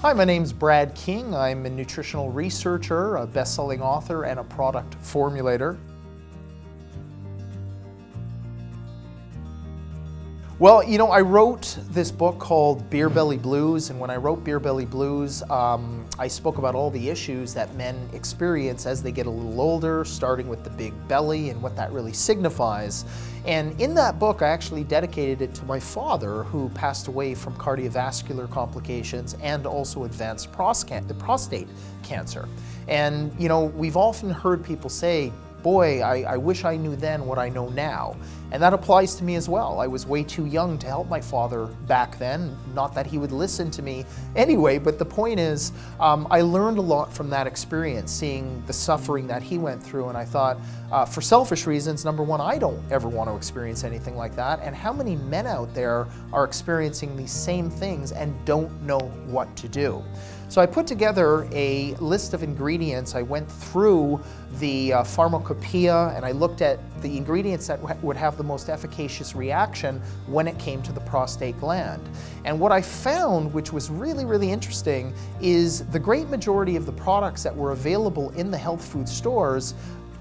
Hi, my name's Brad King. I'm a nutritional researcher, a best-selling author, and a product formulator. Well, you know, I wrote this book called Beer Belly Blues, and when I wrote Beer Belly Blues, I spoke about all the issues that men experience as they get a little older, starting with the big belly and what that really signifies. And in that book, I actually dedicated it to my father, who passed away from cardiovascular complications and also advanced prostate cancer. And, you know, we've often heard people say, boy, I wish I knew then what I know now. And that applies to me as well. I was way too young to help my father back then. Not that he would listen to me anyway, but the point is, I learned a lot from that experience, seeing the suffering that he went through. And I thought, for selfish reasons, number one, I don't ever want to experience anything like that. And how many men out there are experiencing these same things and don't know what to do? So I put together a list of ingredients. I went through the pharmacopoeia and I looked at the ingredients that would have the most efficacious reaction when it came to the prostate gland. And what I found, which was really, really interesting, is the great majority of the products that were available in the health food stores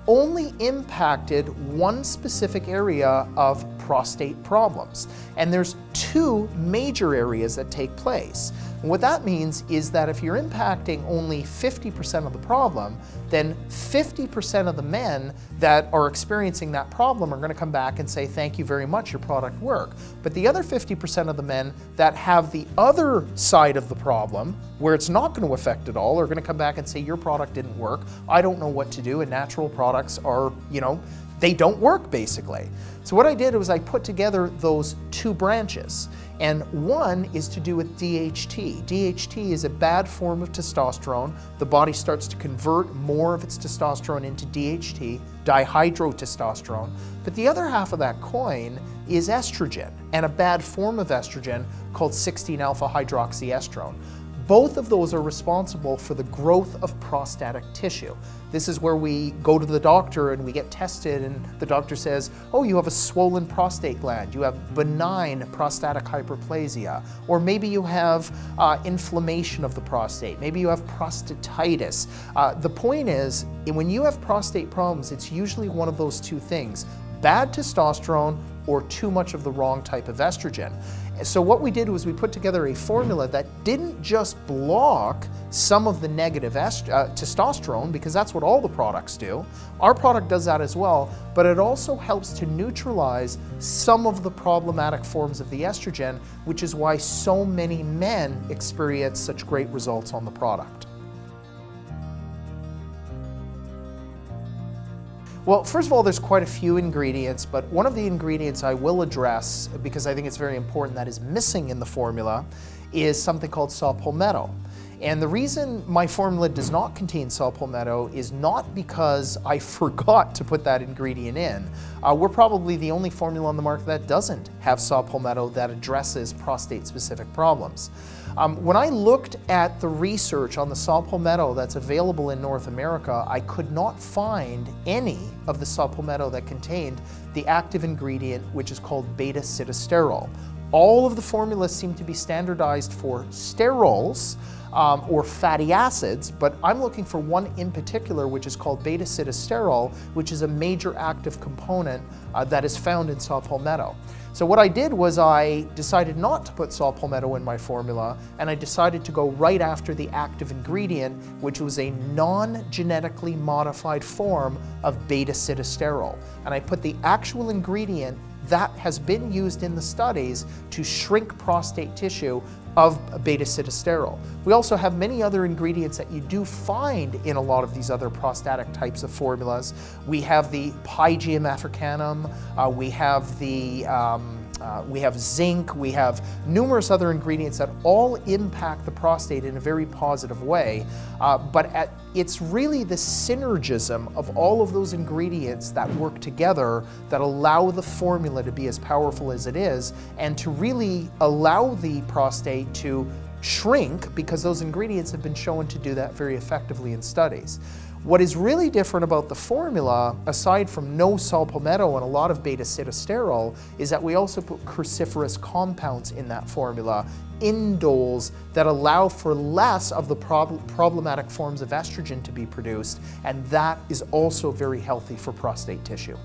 only impacted one specific area of prostate problems. And there's two major areas that take place. And what that means is that if you're impacting only 50% of the problem, then 50% of the men that are experiencing that problem are going to come back and say, thank you very much, your product worked. But the other 50% of the men that have the other side of the problem, where it's not going to affect at all, are going to come back and say, your product didn't work, I don't know what to do, and natural products are, you know, they don't work basically. So what I did was I put together those two branches. And one is to do with DHT. DHT is a bad form of testosterone. The body starts to convert more of its testosterone into DHT, dihydrotestosterone. But the other half of that coin is estrogen, and a bad form of estrogen called 16-alpha hydroxyestrone. Both of those are responsible for the growth of prostatic tissue. This is where we go to the doctor and we get tested and the doctor says, oh, you have a swollen prostate gland, you have benign prostatic hyperplasia, or maybe you have inflammation of the prostate, maybe you have prostatitis. The point is, when you have prostate problems, it's usually one of those two things: bad testosterone or too much of the wrong type of estrogen. So what we did was we put together a formula that didn't just block some of the negative testosterone, because that's what all the products do. Our product does that as well, but it also helps to neutralize some of the problematic forms of the estrogen, which is why so many men experience such great results on the product. Well, first of all, there's quite a few ingredients, but one of the ingredients I will address, because I think it's very important, that is missing in the formula, is something called saw palmetto. And the reason my formula does not contain saw palmetto is not because I forgot to put that ingredient in. We're probably the only formula on the market that doesn't have saw palmetto that addresses prostate-specific problems. When I looked at the research on the saw palmetto that's available in North America, I could not find any of the saw palmetto that contained the active ingredient, which is called beta-sitosterol. All of the formulas seem to be standardized for sterols, or fatty acids, but I'm looking for one in particular, which is called beta-sitosterol, which is a major active component that is found in saw palmetto. So what I did was I decided not to put saw palmetto in my formula, and I decided to go right after the active ingredient, which was a non-genetically modified form of beta-sitosterol. And I put the actual ingredient that has been used in the studies to shrink prostate tissue of beta-sitosterol. We also have many other ingredients that you do find in a lot of these other prostatic types of formulas. We have the PYGEUM Africanum, we have zinc, we have numerous other ingredients that all impact the prostate in a very positive way, but it's really the synergism of all of those ingredients that work together that allow the formula to be as powerful as it is, and to really allow the prostate to shrink, because those ingredients have been shown to do that very effectively in studies. What is really different about the formula, aside from no saw palmetto and a lot of beta-sitosterol, is that we also put cruciferous compounds in that formula, indoles, that allow for less of the problematic forms of estrogen to be produced, and that is also very healthy for prostate tissue.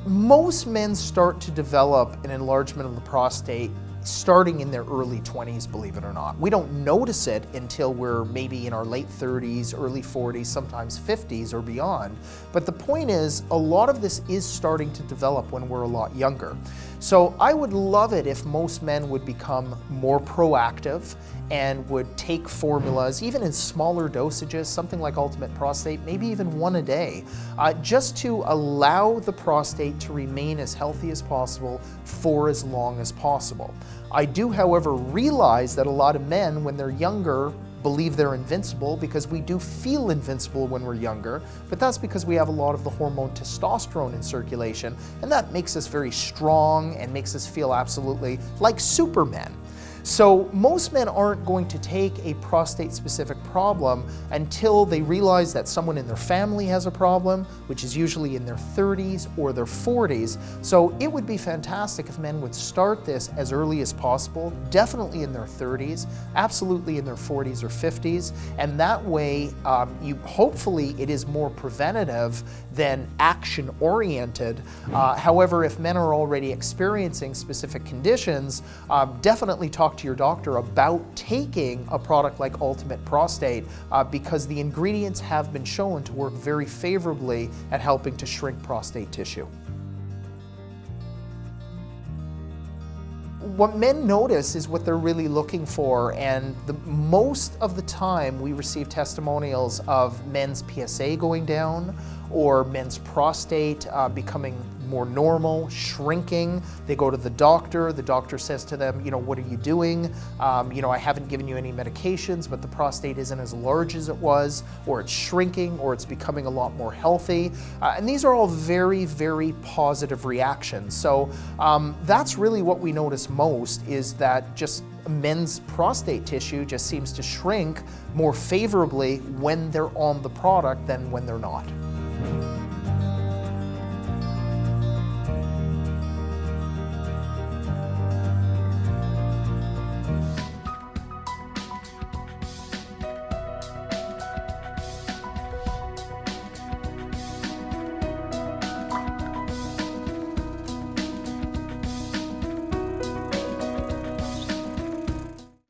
Most men start to develop an enlargement of the prostate starting in their early 20s, believe it or not. We don't notice it until we're maybe in our late 30s, early 40s, sometimes 50s or beyond. But the point is, a lot of this is starting to develop when we're a lot younger. So I would love it if most men would become more proactive and would take formulas, even in smaller dosages, something like Ultimate Prostate, maybe even one a day, just to allow the prostate to remain as healthy as possible for as long as possible. I do, however, realize that a lot of men, when they're younger, believe they're invincible, because we do feel invincible when we're younger, but that's because we have a lot of the hormone testosterone in circulation, and that makes us very strong and makes us feel absolutely like supermen. So most men aren't going to take a prostate-specific problem until they realize that someone in their family has a problem, which is usually in their 30s or their 40s. So it would be fantastic if men would start this as early as possible, definitely in their 30s, absolutely in their 40s or 50s, and that way hopefully it is more preventative than action-oriented. However, if men are already experiencing specific conditions, definitely talk to your doctor about taking a product like Ultimate Prostate, because the ingredients have been shown to work very favorably at helping to shrink prostate tissue. What men notice is what they're really looking for, and most of the time we receive testimonials of men's PSA going down or men's prostate becoming more normal, shrinking. They go to the doctor says to them, you know, what are you doing? I haven't given you any medications, but the prostate isn't as large as it was, or it's shrinking, or it's becoming a lot more healthy. And these are all very, very positive reactions. So that's really what we notice most, is that just men's prostate tissue just seems to shrink more favorably when they're on the product than when they're not.